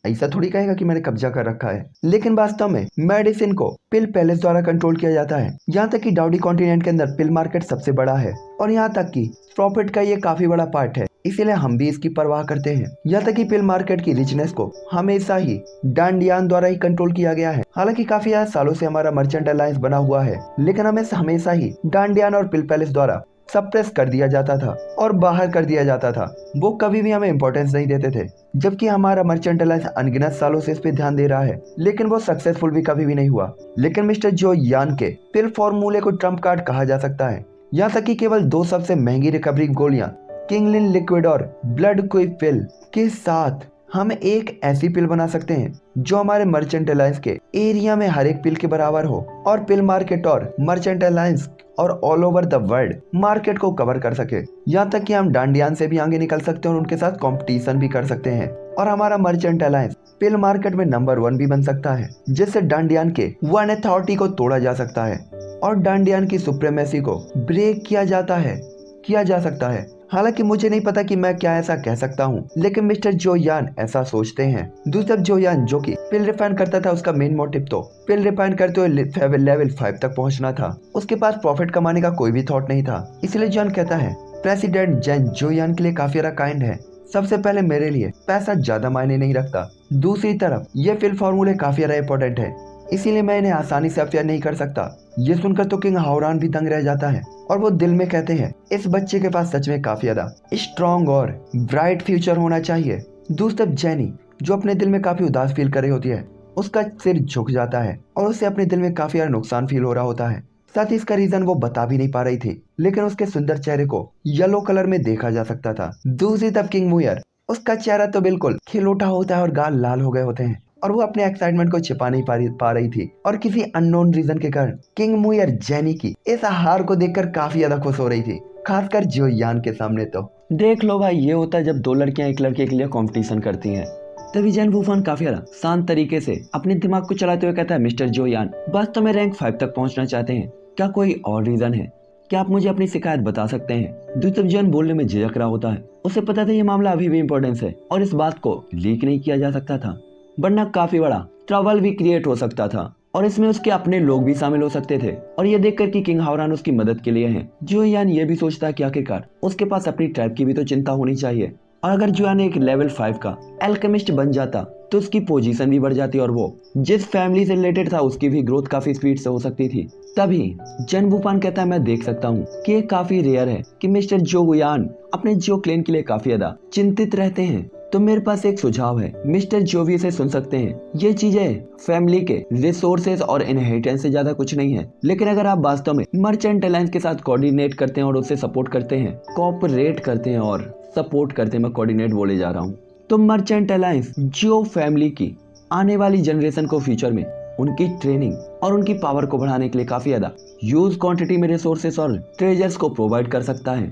ऐसा थोड़ी कहेगा कि मैंने कब्जा कर रखा है, लेकिन वास्तव में मेडिसिन को पिल पैलेस द्वारा कंट्रोल किया जाता है। यहाँ तक कि डाउडी कॉन्टिनेंट के अंदर पिल मार्केट सबसे बड़ा है, और यहाँ तक कि प्रॉफिट का ये काफी बड़ा पार्ट है, इसीलिए हम भी इसकी परवाह करते हैं। यहाँ तक कि पिल मार्केट की रिचनेस को हमेशा ही डांडियान द्वारा ही कंट्रोल किया गया है। हालांकि काफी सालों से हमारा मर्चेंट अलायंस बना हुआ है, लेकिन हमें हमेशा ही डांडियान और पिल पैलेस द्वारा सप्रेस कर दिया जाता था और बाहर कर दिया जाता था। वो कभी भी हमें इम्पोर्टेंस नहीं देते थे, जबकि हमारा मर्चेंट अलायंस अनगिनत सालों से इस पे ध्यान दे रहा है, लेकिन वो सक्सेसफुल भी कभी भी नहीं हुआ। लेकिन मिस्टर जो यान के पिल फॉर्मूले को ट्रम्प कार्ड कहा जा सकता है। यहाँ तक कि केवल 2 सबसे महंगी रिकवरी गोलियां किंगलिन लिक्विड और ब्लड क्विक पिल के साथ हम एक ऐसी पिल बना सकते हैं जो हमारे मर्चेंट अलायंस के एरिया में हर एक पिल के बराबर हो, और पिल मार्केट और मर्चेंट अलायंस और all over the world market को कवर कर सके। यहाँ तक कि हम डांडियान से भी आगे निकल सकते हैं और उनके साथ कंपटीशन भी कर सकते हैं, और हमारा मर्चेंट अलायंस पिल मार्केट में नंबर 1 भी बन सकता है, जिससे डांडियान के वन अथॉरिटी को तोड़ा जा सकता है और डांडियान की सुप्रीमेसी को ब्रेक किया जा सकता है। हालांकि मुझे नहीं पता कि मैं क्या ऐसा कह सकता हूँ, लेकिन मिस्टर जो यान ऐसा सोचते हैं। दूसरी तरफ जो यान जो कि पिल रिफाइन करता था, उसका मेन मोटिव तो पिल रिफाइन करते हुए लेवल 5 तक पहुँचना था। उसके पास प्रॉफिट कमाने का कोई भी थॉट नहीं था। इसलिए जॉन कहता है प्रेसिडेंट जैन जो यान के लिए काफी ज्यादा काइंड है। सबसे पहले मेरे लिए पैसा ज्यादा मायने नहीं रखता, दूसरी तरफ ये पिल फॉर्मूले काफी ज्यादा इंपॉर्टेंट है, इसीलिए मैं इन्हें आसानी से अफेयर नहीं कर सकता। ये सुनकर तो किंग हावरान भी दंग रह जाता है, और वो दिल में कहते हैं इस बच्चे के पास सच में काफी ज्यादा स्ट्रॉन्ग और ब्राइट फ्यूचर होना चाहिए। दूसरी तरफ जेनी जो अपने दिल में काफी उदास फील कर रही होती है, उसका सिर झुक जाता है और उसे अपने दिल में काफी ज्यादा नुकसान फील हो रहा होता है। साथ ही इसका रीजन वो बता भी नहीं पा रही थी, लेकिन उसके सुंदर चेहरे को येलो कलर में देखा जा सकता था। दूसरी तरफ किंग मुयर, उसका चेहरा तो बिल्कुल खिलौटा होता है और गाल लाल हो गए होते हैं, और वो अपने एक्साइटमेंट को छिपा नहीं पा रही थी, और किसी अननोन रीजन के कारण किंग मुयर जेनी की इस हार को देखकर काफी ज्यादा खुश हो रही थी, खासकर जो यान के सामने। तो देख लो भाई, ये होता है जब 2 लड़कियां एक लड़के के लिए कंपटीशन करती हैं। तभी जैन वूफान काफी ज्यादा शांत तरीके से अपने दिमाग को चलाते हुए कहता है मिस्टर जो यान वास्तव में रैंक 5 तक पहुंचना चाहते हैं, क्या कोई और रीजन है? क्या आप मुझे अपनी शिकायत बता सकते हैं? दूसरी जॉन बोलने में झिझक रहा होता है, उसे पता था ये मामला अभी भी इम्पोर्टेंस है और इस बात को लीक नहीं किया जा सकता था। वरना काफी बड़ा ट्रबल भी क्रिएट हो सकता था और इसमें उसके अपने लोग भी शामिल हो सकते थे। और ये देखकर कि किंग हावरान उसकी मदद के लिए है, जुयान ये भी सोचता है कि आखिरकार उसके पास अपनी ट्राइब की भी तो चिंता होनी चाहिए। और अगर जुयान एक लेवल 5 का एल्केमिस्ट बन जाता तो उसकी पोजीशन भी बढ़ जाती और वो जिस फैमिली से रिलेटेड था उसकी भी ग्रोथ काफी स्पीड से हो सकती थी। तभी जन वुफान कहता है मैं देख सकता हूँ कि ये काफी रेयर है कि मिस्टर जो युआन अपने जो क्लेन के लिए काफी ज्यादा चिंतित रहते हैं। तो मेरे पास एक सुझाव है, मिस्टर जोवी से सुन सकते हैं। ये चीजें फैमिली के रिसोर्सेज और इनहेरिटेंस से ज्यादा कुछ नहीं है, लेकिन अगर आप वास्तव में मर्चेंट अलायंस के साथ कोऑर्डिनेट करते हैं और उससे सपोर्ट करते हैं, कोऑपरेट करते हैं और सपोर्ट करते हैं, मैं कोऑर्डिनेट बोले जा रहा हूँ, तो मर्चेंट अलायंस जो फैमिली की आने वाली जनरेशन को फ्यूचर में उनकी ट्रेनिंग और उनकी पावर को बढ़ाने के लिए काफी ज्यादा ह्यूज क्वांटिटी में रिसोर्सेस और ट्रेजर्स को प्रोवाइड कर सकता है।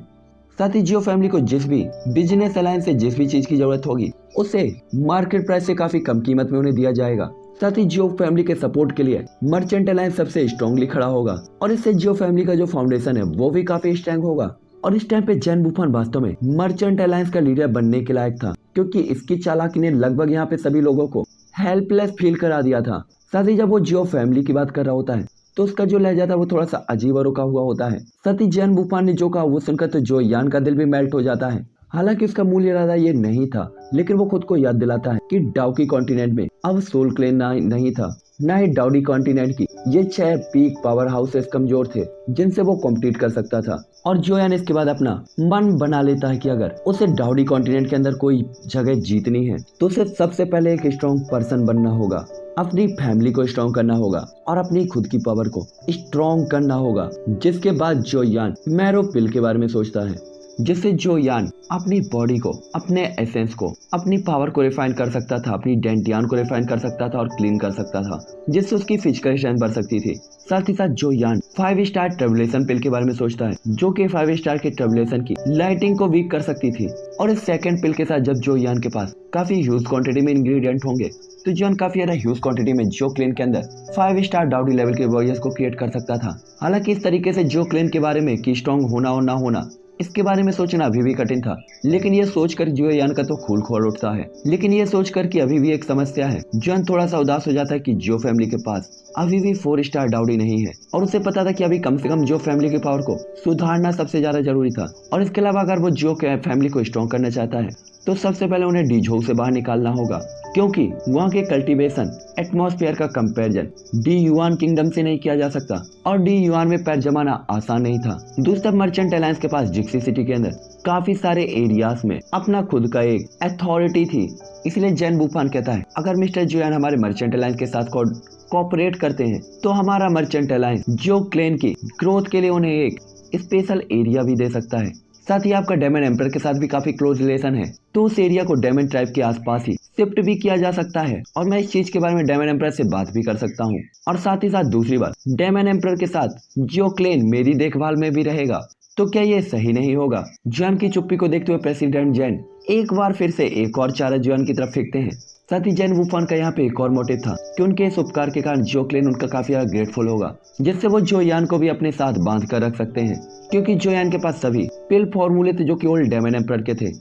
साथ ही जियो फैमिली को जिस भी बिजनेस अलायंस से जिस भी चीज की जरूरत होगी उसे मार्केट प्राइस से काफी कम कीमत में उन्हें दिया जाएगा। साथ ही जियो फैमिली के सपोर्ट के लिए मर्चेंट अलायंस सबसे स्ट्रांगली खड़ा होगा और इससे जियो फैमिली का जो फाउंडेशन है वो भी काफी स्ट्रांग होगा। और इस टाइम पे जैन वुफान वास्तव में मर्चेंट अलायंस का लीडर बनने के लायक था, क्योंकि इसकी चालाकी ने लगभग यहाँ पे सभी लोगों को हेल्पलेस फील करा दिया था। साथ ही जब वो जियो फैमिली की बात कर रहा होता है तो उसका जो लहजा था वो थोड़ा सा अजीब और रुका हुआ होता है। साथ ही जैन वुफान ने जो कहा वो सुनकर तो जो यान का दिल भी मेल्ट हो जाता है। हालांकि उसका मूल इरादा ये नहीं था, लेकिन वो खुद को याद दिलाता है कि डाउकी कॉन्टिनेंट में अब सोल क्लेन नहीं था, न ही डाउडी कॉन्टिनेंट की ये 6 पीक पावर हाउसेस कमजोर थे जिनसे वो कॉम्पीट कर सकता था। और जोयान इसके बाद अपना मन बना लेता है कि अगर उसे डाउडी कॉन्टिनेंट के अंदर कोई जगह जीतनी है तो उसे सबसे पहले एक स्ट्रॉन्ग पर्सन बनना होगा, अपनी फैमिली को स्ट्रॉन्ग करना होगा और अपनी खुद की पावर को स्ट्रॉन्ग करना होगा। जिसके बाद जोयान मैरो पिल के बारे में सोचता है, जिससे जोयान अपनी बॉडी को, अपने एसेंस को, अपनी पावर को रिफाइन कर सकता था, अपनी डेंटियान को रिफाइन कर सकता था और क्लीन कर सकता था, जिससे उसकी फिजिकल स्ट्रेंथ बढ़ सकती थी। साथ ही साथ जोयान 5 स्टार ट्रबुलेशन पिल के बारे में सोचता है, जो कि 5 स्टार के ट्रबुलेशन की लाइटिंग को वीक कर सकती थी। और इस सेकंड पिल के साथ जब जोयान के पास काफी ह्यूज क्वांटिटी में इंग्रेडिएंट होंगे तो जोयान काफी ज्यादा ह्यूज क्वांटिटी में जो क्लेन के अंदर 5 स्टार डाउडी लेवल के वॉरियर्स को क्रिएट कर सकता था। हालांकि इस तरीके से जो क्लेन के बारे में कि स्ट्रॉन्ग होना और ना होना इसके बारे में सोचना अभी भी कठिन था, लेकिन ये सोचकर जोयान का तो खून खोल उठता है। लेकिन ये सोचकर कि अभी भी एक समस्या है, जोयान थोड़ा सा उदास हो जाता है कि जो फैमिली के पास अभी भी 4 स्टार डाउडी नहीं है और उसे पता था कि अभी कम से कम जो फैमिली की पावर को सुधारना सबसे ज्यादा जरूरी था। और इसके अलावा अगर वो जो फैमिली को स्ट्रॉन्ग करना चाहता है तो सबसे पहले उन्हें डीझोउ से बाहर निकालना होगा, क्योंकि वहाँ के कल्टीवेशन एटमॉस्फेयर का कंपैरिजन डी युआन किंगडम से नहीं किया जा सकता और डी युआन में पैर जमाना आसान नहीं था। दूसरी तरफ मर्चेंट अलायंस के पास जिक्सी सिटी के अंदर काफी सारे एरियाज में अपना खुद का एक अथॉरिटी थी। इसलिए जैन वुफान कहता है अगर मिस्टर जुयान हमारे मर्चेंट अलायंस के साथ कोऑपरेट करते हैं तो हमारा मर्चेंट अलायंस जो क्लेन की ग्रोथ के लिए उन्हें एक स्पेशल एरिया भी दे सकता है। साथ ही आपका डेमन एम्पर के साथ भी काफी क्लोज रिलेशन है, तो उस एरिया को डेमन ट्राइब के आसपास ही शिफ्ट भी किया जा सकता है और मैं इस चीज के बारे में डेमन एम्पर से बात भी कर सकता हूँ। और साथ ही साथ दूसरी बात, डेमन एम्पर के साथ जो क्लेन मेरी देखभाल में भी रहेगा, तो क्या ये सही नहीं होगा? जुयान की चुप्पी को देखते हुए प्रेसिडेंट जैन एक बार फिर से एक और चारा जुयान की तरफ फेंकते हैं। साथ ही जैन वुफान का यहाँ पे एक और मोटिव था कि उनके इस उपकार के कारण जो क्लेन उनका काफी ज्यादा ग्रेटफुल होगा, जिससे वो जोयान को भी अपने साथ बांध कर रख सकते हैं, क्योंकि जोयान के पास सभी पिल फॉर्मूले थे जो कि ओल्ड डेमन एम्पर के थे।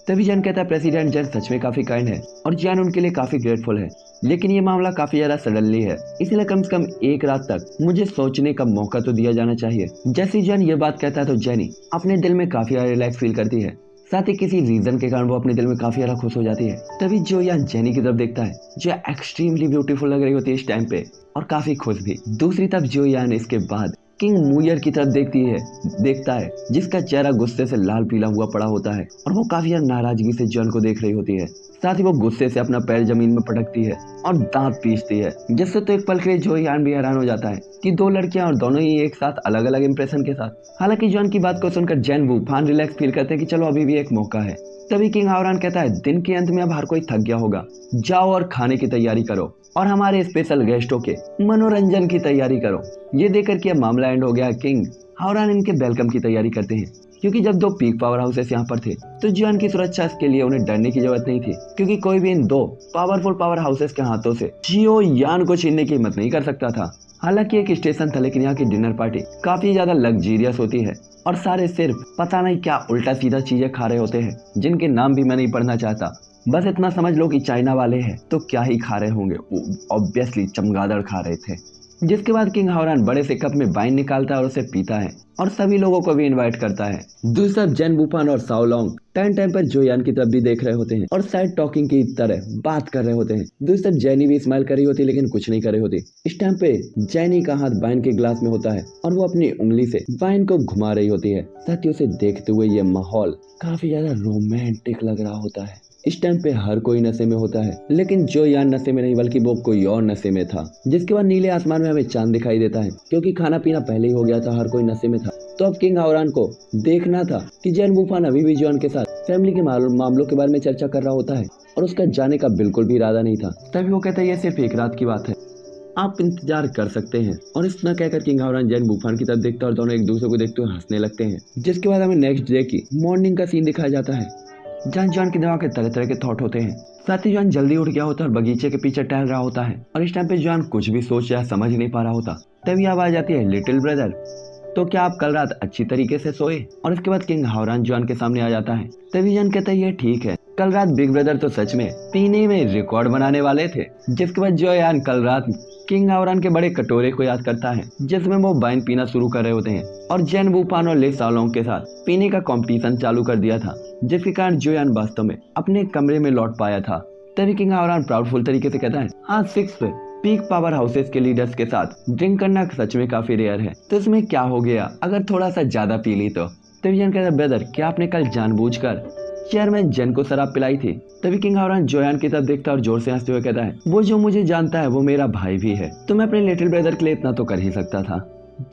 तभी जैन कहता है प्रेसिडेंट जैन सच में काफी काइंड है और जैन उनके लिए काफी ग्रेटफुल है, लेकिन ये मामला काफी ज्यादा सडनली है, इसलिए कम से कम एक रात तक मुझे सोचने का मौका तो दिया जाना चाहिए। जैसे जैन ये बात कहता है तो जेनी अपने दिल में काफी ज्यादा रिलैक्स फील करती है, साथ ही किसी रीजन के कारण वो अपने दिल में काफी ज्यादा खुश हो जाती है। तभी जोयान जेनी की तरफ देखता है जो एक्सट्रीमली ब्यूटीफुल लग रही होती है इस टाइम पे और काफी खुश भी। दूसरी तरफ जोयान इसके बाद किंग मुयर की तरफ देखता है जिसका चेहरा गुस्से से लाल पीला हुआ पड़ा होता है और वो काफी नाराजगी से जॉन को देख रही होती है। साथ ही वो गुस्से से अपना पैर जमीन में पटकती है और दांत पीसती है, जिससे तो एक पल के लिए जोयान भी हैरान हो जाता है कि दो लड़कियां और दोनों ही एक साथ अलग अलग इंप्रेशन के साथ। हालांकि जॉन की बात को सुनकर जैन वुफान रिलैक्स फील करते हैं कि चलो अभी भी एक मौका है। तभी किंग हावरान कहता है दिन के अंत में अब हर कोई थक गया होगा, जाओ और खाने की तैयारी करो और हमारे स्पेशल गेस्टों के मनोरंजन की तैयारी करो। ये देखकर कि अब मामला एंड हो गया, किंग हावरान इनके वेलकम की तैयारी करते हैं, क्योंकि जब 2 पीक पावर हाउसेस यहाँ पर थे तो जियान की सुरक्षा के लिए उन्हें डरने की जरूरत नहीं थी, क्योंकि कोई भी इन 2 पावरफुल पावर हाउसेस के हाथों से जियो यान को छीनने की हिम्मत नहीं कर सकता था। हालांकि एक स्टेशन था, लेकिन यहाँ की डिनर पार्टी काफी ज्यादा लग्जीरियस होती है और सारे सिर्फ पता नहीं क्या उल्टा सीधा चीजें खा रहे होते हैं जिनके नाम भी मैं नहीं पढ़ना चाहता। बस इतना समझ लो कि चाइना वाले हैं तो क्या ही खा रहे होंगे, ऑब्वियसली चमगादड़ खा रहे थे। जिसके बाद किंग हावरान बड़े से कप में वाइन निकालता है और उसे पीता है और सभी लोगों को भी इनवाइट करता है। दूसरी तरफ जेन वूफान और साओलोंग टाइम टाइम पर जोयान की तरफ भी देख रहे होते हैं और साइड टॉकिंग की तरह बात कर रहे होते हैं। दूसरी तरफ जैनी भी स्माइल कर रही होती है लेकिन कुछ नहीं कर रही होती। इस टाइम पे जैनी का हाथ वाइन के ग्लास में होता है और वो अपनी उंगली से वाइन को घुमा रही होती है। साथ ही उसे देखते हुए ये माहौल काफी ज्यादा रोमांटिक लग रहा होता है। इस टाइम पे हर कोई नशे में होता है लेकिन जो यान नशे में नहीं बल्कि वो कोई और नशे में था। जिसके बाद नीले आसमान में हमें चांद दिखाई देता है क्योंकि खाना पीना पहले ही हो गया था, हर कोई नशे में था। तो अब किंग हावरान को देखना था कि जेन वूफान अभी भी जॉन के साथ फैमिली के मामलों के बारे में चर्चा कर रहा होता है और उसका जाने का बिल्कुल भी इरादा नहीं था। तभी वो कहता है ये सिर्फ एक रात की बात है, आप इंतजार कर सकते हैं। और इतना कहकर किंग हावरान जेन वूफान की तरफ देखता है और दोनों एक दूसरे को देखते हुए हंसने लगते हैं। जिसके बाद हमें नेक्स्ट डे की मॉर्निंग का सीन दिखाया जाता है जहाँ जॉन के दिमाग में तरह तरह के थॉट होते हैं। साथ ही जॉन जल्दी उठ गया होता है और बगीचे के पीछे टहल रहा होता है और इस टाइम पे जॉन कुछ भी सोच या समझ नहीं पा रहा होता। तभी आवाज आती है लिटिल ब्रदर, तो क्या आप कल रात अच्छी तरीके से सोए? और इसके बाद किंग हावरान जॉन के सामने आ जाता है। तभी जॉन कहता है ये ठीक है, कल रात बिग ब्रदर तो सच में पीने में रिकॉर्ड बनाने वाले थे। जिसके बाद जोयान कल रात किंग हावरान के बड़े कटोरे को याद करता है जिसमें वो वाइन पीना शुरू कर रहे होते हैं और जेन वूफान और ले सालोंग के साथ पीने का कंपटीशन चालू कर दिया था, जिसके कारण जोयान वास्तव में अपने कमरे में लौट पाया था। तभी किंग हावरान प्राउडफुल तरीके से कहता है हाँ 6 पीक पावर हाउसेस के लीडर्स के साथ ड्रिंक करना सच में काफी रेयर है, तो इसमें क्या हो गया अगर थोड़ा सा ज्यादा पी ली तो। तभी जन कहता है ब्रदर क्या आपने कल जानबूझकर चेयरमैन जेन को शराब पिलाई थी? तभी किंग हावरान जोयान की तरफ देखता है और जोर से हंसते हुए कहता है वो जो मुझे जानता है वो मेरा भाई भी है, तो मैं अपने लिटिल ब्रदर के लिए इतना तो कर ही सकता था।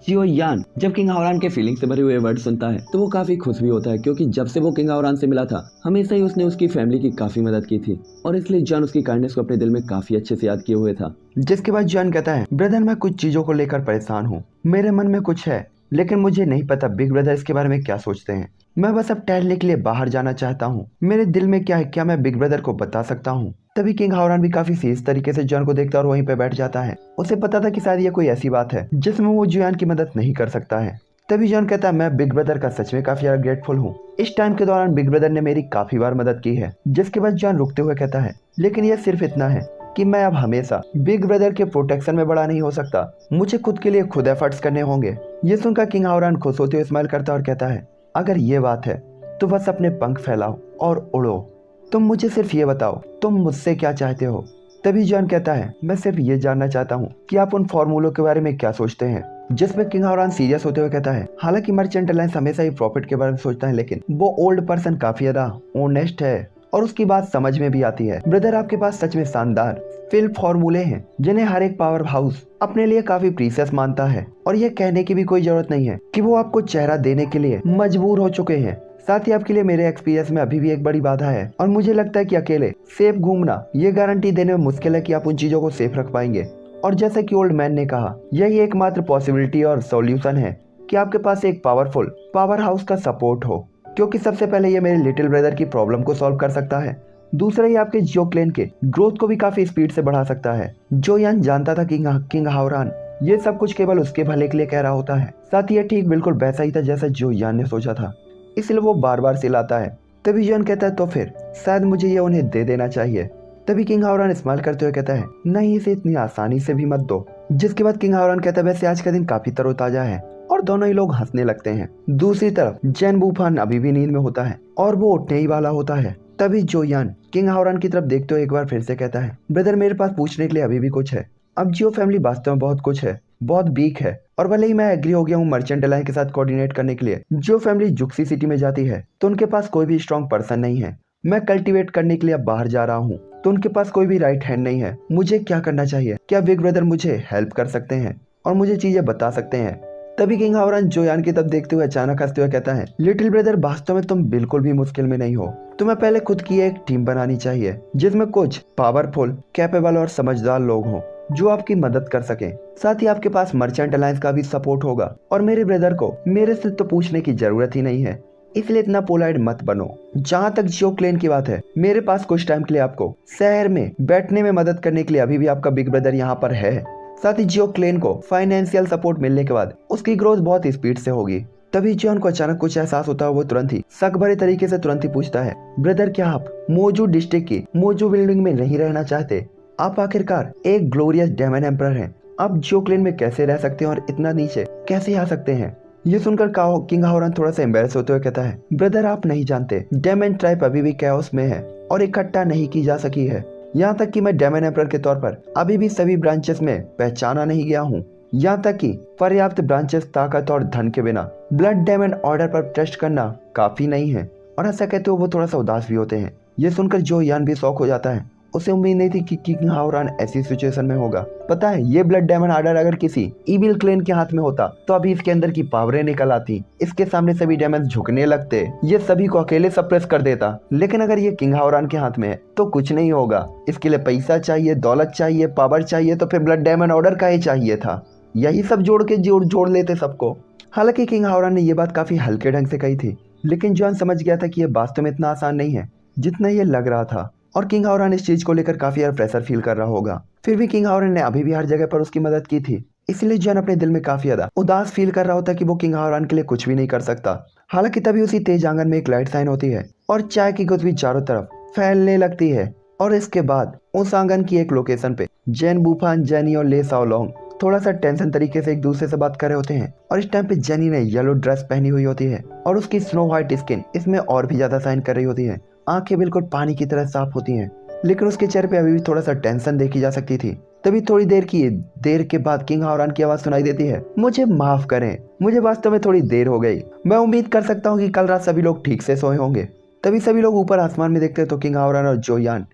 जोयान जब किंग हावरान के फीलिंग से भरे हुए वर्ड सुनता है तो वो काफी खुश भी होता है क्योंकि जब से वो किंग हावरान से मिला था हमेशा ही उसने उसकी फैमिली की काफी मदद की थी और इसलिए जॉन उसकी काइंडनेस को अपने दिल में काफी अच्छे से याद किए हुए था। जिसके बाद जॉन कहता है ब्रदर मैं कुछ चीजों को लेकर परेशान हूँ, मेरे मन में कुछ है लेकिन मुझे नहीं पता बिग ब्रदर इसके बारे में क्या सोचते हैं। मैं बस अब टहलने के लिए बाहर जाना चाहता हूँ, मेरे दिल में क्या है क्या मैं बिग ब्रदर को बता सकता हूँ? तभी किंग हावरान भी काफी सीरियस तरीके से जॉन को देखता है और वहीं पे बैठ जाता है। उसे पता था कि शायद ये कोई ऐसी बात है जिसमें वो जोयान की मदद नहीं कर सकता है। तभी जॉन कहता है मैं बिग ब्रदर का सच में काफी ज्यादा ग्रेटफुल हूँ, इस टाइम के दौरान बिग ब्रदर ने मेरी काफी बार मदद की है। जिसके बाद जॉन रुकते हुए कहता है लेकिन ये सिर्फ इतना है कि मैं अब हमेशा बिग ब्रदर के प्रोटेक्शन में बड़ा नहीं हो सकता, मुझे खुद के लिए खुद एफर्ट्स करने होंगे। ये सुनकर किंग हावरान खुश होते हुए स्माइल करता है और कहता है अगर ये बात है तो बस अपने पंख फैलाओ और उड़ो, तुम मुझे सिर्फ ये बताओ तुम मुझसे क्या चाहते हो? तभी जॉन कहता है मैं सिर्फ ये जानना चाहता हूँ कि आप उन फॉर्मूलों के बारे में क्या सोचते हैं। जिसमें किंग हावरान सीरियस होते हुए कहता है हालांकि मर्चेंट अलायंस हमेशा ही प्रॉफिट के बारे में सोचता है लेकिन वो ओल्ड पर्सन काफी ज्यादा ऑनेस्ट है और उसकी बात समझ में भी आती है। ब्रदर आपके पास सच में शानदार फिल फॉर्मूले हैं जिन्हें हर एक पावर हाउस अपने लिए काफी प्रीसियस मानता है और ये कहने की भी कोई जरूरत नहीं है कि वो आपको चेहरा देने के लिए मजबूर हो चुके हैं। साथ ही आपके लिए मेरे एक्सपीरियंस में अभी भी एक बड़ी बाधा है और मुझे लगता है कि अकेले सेफ घूमना ये गारंटी देने में मुश्किल है कि आप उन चीजों को सेफ रख पाएंगे। और जैसा कि ओल्ड मैन ने कहा यही एकमात्र पॉसिबिलिटी और सॉल्यूशन है कि आपके पास एक पावरफुल पावर हाउस का सपोर्ट हो, क्योंकि सबसे पहले ये मेरे लिटिल ब्रदर की प्रॉब्लम को सॉल्व कर सकता है, दूसरा ही आपके जियो क्लेन के ग्रोथ को भी काफी स्पीड से बढ़ा सकता है। जोयान जानता था कि किंग हावरान ये सब कुछ केवल उसके भले के लिए कह रहा होता है। साथ ही ये ठीक बिल्कुल वैसा ही था जैसा जोयान ने सोचा था, इसलिए वो बार बार सिलाता है। तभी जॉन कहता है तो फिर शायद मुझे ये उन्हें दे देना चाहिए। तभी किंग हावरान स्माइल करते हुए कहता है नहीं इसे इतनी आसानी से भी मत दो। जिसके बाद किंग हावरान कहता है वैसे आज का दिन काफी तरोताजा है और दोनों ही लोग हंसने लगते हैं। दूसरी तरफ जेन वूफान अभी भी नींद में होता है और वो उठने ही वाला होता है। तभी जोयान किंग हावरान की तरफ देखते हुए एक बार फिर से कहता है ब्रदर मेरे पास पूछने के लिए अभी भी कुछ है। अब जियो फैमिली वास्तव में बहुत कुछ है, बहुत वीक है और भले ही मैं एग्री हो गया हूँ मर्चेंट अलायंस के साथ कोऑर्डिनेट करने के लिए, जो फैमिली जुक्सी सिटी में जाती है तो उनके पास कोई भी स्ट्रॉन्ग पर्सन नहीं है। मैं कल्टीवेट करने के लिए अब बाहर जा रहा हूँ तो उनके पास कोई भी राइट हैंड नहीं है। मुझे क्या करना चाहिए? क्या बिग ब्रदर मुझे हेल्प कर सकते हैं और मुझे चीजें बता सकते हैं? तभी किंग हावरान जोयान की तरफ देखते हुए अचानक हंसते हुए कहता है लिटिल ब्रदर वास्तव में तुम बिल्कुल भी मुश्किल में नहीं हो, तुम्हें पहले खुद की एक टीम बनानी चाहिए जिसमें कुछ पावरफुल, कैपेबल और समझदार लोग हों जो आपकी मदद कर सकें। साथ ही आपके पास मर्चेंट अलायंस का भी सपोर्ट होगा और मेरे ब्रदर को मेरे से तो पूछने की जरूरत ही नहीं है, इसलिए इतना पोलाइट मत बनो। जहाँ तक जियो क्लेन की बात है, मेरे पास कुछ टाइम के लिए आपको शहर में बैठने में मदद करने के लिए अभी भी आपका बिग ब्रदर यहाँ पर है। साथ ही जियो क्लेन को फाइनेंशियल सपोर्ट मिलने के बाद उसकी ग्रोथ बहुत स्पीड से होगी। तभी जॉन को अचानक कुछ एहसास होता है। वो तुरंत ही शक भरे तरीके से तुरंत ही पूछता है, ब्रदर क्या आप मोजू डिस्ट्रिक्ट की मोजू बिल्डिंग में नहीं रहना चाहते? आप आखिरकार एक ग्लोरियस डेमन एम्परर हैं। आप जो क्लेन में कैसे रह सकते हैं और इतना नीचे कैसे आ सकते हैं? ये सुनकर किंग हावरान थोड़ा सा एम्बेरस होते हुए कहता है, ब्रदर आप नहीं जानते, डेमन ट्राइब अभी भी कैओस में है और इकट्ठा नहीं की जा सकी है। यहाँ तक कि मैं डेमन एम्परर के तौर पर अभी भी सभी ब्रांचेस में पहचाना नहीं गया हूँ। यहाँ तक कि पर्याप्त ब्रांचेस, ताकत और धन के बिना ब्लड डेमन ऑर्डर पर ट्रस्ट करना काफी नहीं है। और ऐसा कहते हुए वो थोड़ा सा उदास भी होते हैं। ये सुनकर जो यान भी शौक हो जाता है। उसे उम्मीद नहीं थी कि किंग हावरान ऐसी सिचुएशन में होगा। पता है, ये ब्लड डेमन ऑर्डर अगर किसी इविल क्लेन के हाथ में होता तो अभी इसके अंदर की पावरें निकल आती, इसके सामने सभी डेमन झुकने लगते, ये सभी को अकेले सप्रेस कर देता। लेकिन अगर ये किंग हावरान के हाथ में है तो कुछ नहीं होगा। इसके लिए पैसा चाहिए, दौलत चाहिए, पावर चाहिए, तो फिर ब्लड डेमन ऑर्डर का ही चाहिए था। यही सब जोड़ के जोड़ लेते सबको। हालांकि किंग हावरान ने यह बात काफी हल्के ढंग से कही थी, लेकिन जॉन समझ गया था कि यह वास्तव में इतना आसान नहीं है जितना ये लग रहा था। और किंग हावरान इस चीज को लेकर काफी यार प्रेशर फील कर रहा होगा। फिर भी किंग हावरान ने अभी भी हर जगह पर उसकी मदद की थी, इसलिए जॉन अपने दिल में काफी ज्यादा उदास फील कर रहा होता कि वो किंग हावरान के लिए कुछ भी नहीं कर सकता। हालांकि तभी उसी तेज आंगन में एक लाइट साइन होती है और चाय की खुशबू चारों तरफ फैलने लगती है। और इसके बाद उस आंगन की एक लोकेशन पे जेन वुफान, जेनी और ले साओलोंग थोड़ा सा टेंशन तरीके से एक दूसरे से बात कर रहे होते हैं। और इस टाइम पे जेनी ने येलो ड्रेस पहनी हुई होती है और उसकी स्नो व्हाइट स्किन इसमें और भी ज्यादा शाइन कर रही होती है। आंखें बिल्कुल पानी की तरह साफ होती हैं, लेकिन उसके चेहरे पे अभी भी थोड़ा सा टेंशन देखी जा सकती थी। तभी थोड़ी देर के बाद किंग हावरान की आवाज सुनाई देती है, मुझे माफ करें, मुझे वास्तव में थोड़ी देर हो गई। मैं उम्मीद कर सकता हूँ कि कल रात सभी लोग ठीक से सोए होंगे। तभी सभी लोग ऊपर आसमान में देखते हैं तो किंग हावरान और जोयान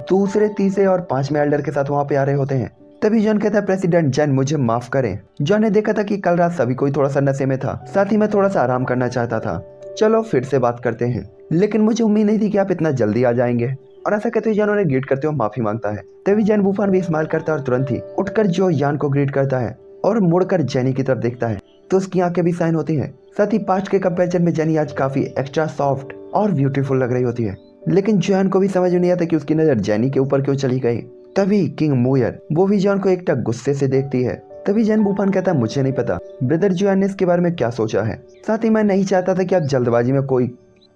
दूसरे, तीसरे और पांचवें एल्डर के साथ वहां पे आ रहे होते हैं। तभी जॉन कहता है, प्रेसिडेंट जेन मुझे माफ करें। जॉन ने देखा था कि कल रात सभी कोई थोड़ा सा नशे में था, साथ ही मैं थोड़ा सा आराम करना चाहता था। चलो फिर से बात करते हैं, लेकिन मुझे उम्मीद नहीं थी कि आप इतना जल्दी आ जाएंगे। और ऐसा कहते हुए जॉन उन्हें ग्रीट करते हुए माफी मांगता है। तभी जेन वुफान भी स्माइल करता है और तुरंत ही उठकर जो यान को ग्रीट करता है और मुड़कर जेनी की तरफ देखता है तो उसकी आंखें भी साइन होती हैं। साथ ही पास्ट के कंपैरिजन में जेनी आज काफी एक्स्ट्रा सॉफ्ट और ब्यूटीफुल लग रही होती है। लेकिन जॉन को भी समझ नहीं आता कि उसकी नजर जेनी के ऊपर क्यों चली गई। तभी किंग मोयर वो भी जॉन को एक टक गुस्से से देखती है। तभी जेन वुफान कहता है, मुझे नहीं पता ब्रदर जॉन ने इसके बारे में क्या सोचा है। साथ ही मैं नहीं चाहता था कि आप जल्दबाजी में कोई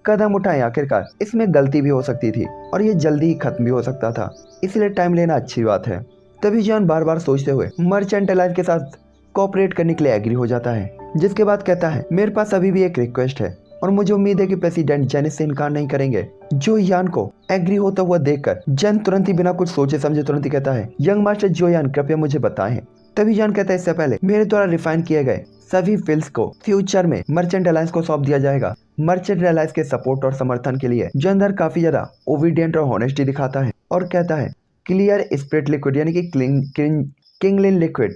कदम उठाएं। आखिरकार इसमें गलती भी हो सकती थी और ये जल्दी ही खत्म भी हो सकता था, इसलिए टाइम लेना अच्छी बात है। तभी जॉन बार बार सोचते हुए मर्चेंट अलायंस के साथ कोऑपरेट करने के लिए एग्री हो जाता है, जिसके बाद कहता है, मेरे पास अभी भी एक रिक्वेस्ट है और मुझे उम्मीद है कि प्रेसिडेंट जेन इससे इनकार नहीं करेंगे। जो यान को एग्री होता हुआ देखकर जेन तुरंत ही बिना कुछ सोचे समझे तुरंत ही कहता है, यंग मास्टर जो यान कृपया मुझे बताएं। तभी जान कहता है, इससे पहले मेरे द्वारा रिफाइन किए गए सभी फील्ड्स को फ्यूचर में मर्चेंट अलायंस को सौंप दिया जाएगा। मर्चेंट अलायंस के सपोर्ट और समर्थन के लिए जो अंदर काफी ज्यादा ओबीडियंट और होनेस्टी दिखाता है और कहता है, क्लियर स्पिरिट लिक्विड यानी कि किंगलिन लिक्विड,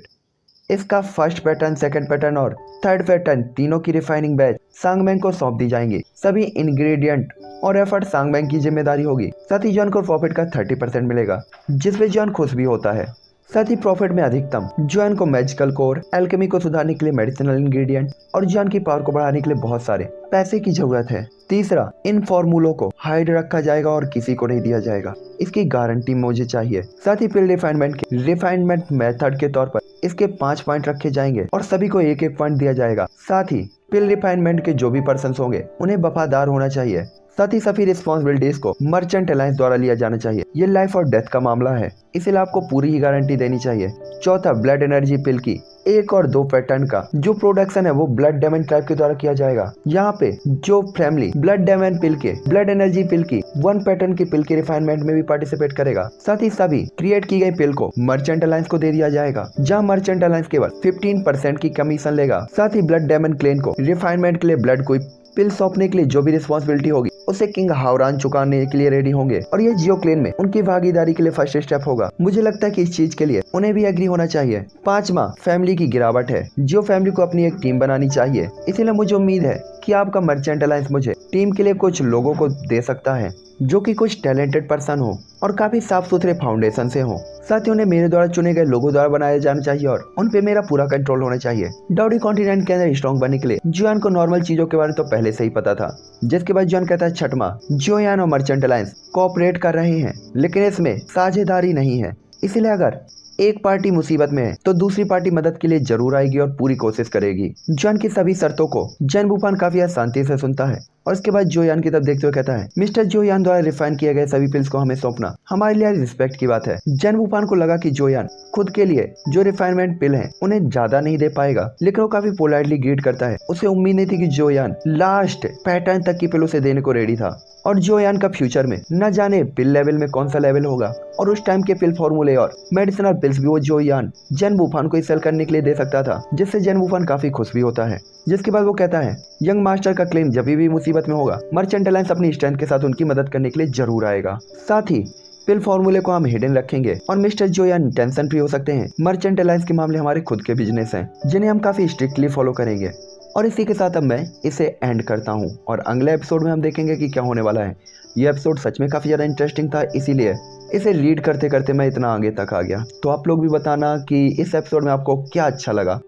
इसका फर्स्ट पैटर्न, सेकंड पैटर्न और थर्ड पैटर्न तीनों की रिफाइनिंग बैच सांगमेंग को सौंप दी जाएंगी। सभी इंग्रेडिएंट और एफर्ट सांगमेंग की जिम्मेदारी होगी। साथ ही जॉन को प्रॉफिट का 30% मिलेगा, जिसमें जॉन खुश भी होता है। साथ ही प्रॉफिट में अधिकतम जॉन को मैजिकल कोर, एल्केमी को सुधारने के लिए मेडिसिनल इंग्रेडिएंट और जॉन की पावर को बढ़ाने के लिए बहुत सारे पैसे की जरूरत है। तीसरा, इन फॉर्मूलों को हाइड रखा जाएगा और किसी को नहीं दिया जाएगा, इसकी गारंटी मुझे चाहिए। साथ ही पिल रिफाइनमेंट मेथड के तौर पर इसके 5 पॉइंट रखे जाएंगे और सभी को एक एक पॉइंट दिया जाएगा। साथ ही पिल रिफाइनमेंट के जो भी पर्सन होंगे उन्हें वफादार होना चाहिए। साथ ही सभी रिस्पॉन्सिबिलिटीज को मर्चेंट अलायंस द्वारा लिया जाना चाहिए। ये लाइफ और डेथ का मामला है, इसलिए आपको पूरी ही गारंटी देनी चाहिए। चौथा, ब्लड एनर्जी पिल की 1 और 2 पैटर्न का जो प्रोडक्शन है वो ब्लड डेमन ट्राइब के द्वारा किया जाएगा। यहाँ पे जो फैमिली ब्लड डेमन पिल के, ब्लड एनर्जी पिल की 1 पैटर्न की पिल के रिफाइनमेंट में भी पार्टिसिपेट करेगा। साथ ही सभी क्रिएट की गई पिल को मर्चेंट अलायंस को दे दिया जाएगा, जहाँ मर्चेंट अलायंस केवल 15% की कमीशन लेगा। साथ ही ब्लड डेमन क्लेन को रिफाइनमेंट के लिए ब्लड को पिल सौंपने के लिए जो भी रिस्पॉन्सिबिलिटी होगी उसे किंग हावरान चुकाने के लिए रेडी होंगे और ये जियो क्लेन में उनकी भागीदारी के लिए फर्स्ट स्टेप होगा। मुझे लगता है कि इस चीज के लिए उन्हें भी एग्री होना चाहिए। 5वां, फैमिली की गिरावट है। जियो फैमिली को अपनी एक टीम बनानी चाहिए, इसीलिए मुझे उम्मीद है कि आपका मर्चेंट अलायंस मुझे टीम के लिए कुछ लोगों को दे सकता है जो कि कुछ टैलेंटेड पर्सन हो और काफी साफ सुथरे फाउंडेशन से हो। साथ ही उन्हें मेरे द्वारा चुने गए लोगों द्वारा बनाया जाना चाहिए और उन पे मेरा पूरा कंट्रोल होना चाहिए। डाउडी कॉन्टिनेंट के अंदर स्ट्रॉन्ग बनने के लिए जोयान को नॉर्मल चीजों के बारे में तो पहले से ही पता था। जिसके बाद जोयान कहता है, 6वां, जोयान और मर्चेंट अलायंस कोऑपरेट कर रहे हैं लेकिन इसमें साझेदारी नहीं है, इसलिए अगर एक पार्टी मुसीबत में है तो दूसरी पार्टी मदद के लिए जरूर आएगी और पूरी कोशिश करेगी। जॉन की सभी शर्तों को जैन वूफान काफी शांति से सुनता है और उसके बाद जो यान की तरफ देखते हुए कहता है, मिस्टर जो यान द्वारा रिफाइन किए गए सभी पिल्स को हमें सौंपना हमारे लिए रिस्पेक्ट की बात है। जैन वूफान को लगा कि जो यान खुद के लिए जो रिफाइनमेंट पिल है उन्हें ज्यादा नहीं दे पाएगा, लेकिन वो काफी पोलाइटली ग्रीट करता है। उसे उम्मीद नहीं थी कि जो यान लास्ट पैटर्न तक की पिल उसे देने को रेडी था और जो यान का फ्यूचर में न जाने पिल लेवल में कौन सा लेवल होगा और उस टाइम के पिल फॉर्मूले और मेडिसिनल पिल्स भी वो जो यान जैन वूफान को सेल करने के लिए दे सकता था, जिससे जैन वूफान काफी खुश भी होता है। जिसके बाद वो कहता है, यंग मास्टर का क्लेम जब भी मुसीबत में होगा मर्चेंट अलायंस अपनी स्ट्रेंथ के साथ उनकी मदद करने के लिए जरूर आएगा। साथ ही पिल फॉर्मूले को हम हिडन रखेंगे और मिस्टर जो यान टेंशन फ्री हो सकते हैं। मर्चेंट अलायंस के मामले हमारे खुद के बिजनेस हैं जिन्हें हम काफी स्ट्रिक्टली फॉलो करेंगे। और इसी के साथ अब मैं इसे एंड करता हूँ और अगले एपिसोड में हम देखेंगे कि क्या होने वाला है। ये एपिसोड सच में काफी ज्यादा इंटरेस्टिंग था, इसीलिए इसे रीड करते करते मैं इतना आगे तक आ गया। तो आप लोग भी बताना कि इस एपिसोड में आपको क्या अच्छा लगा।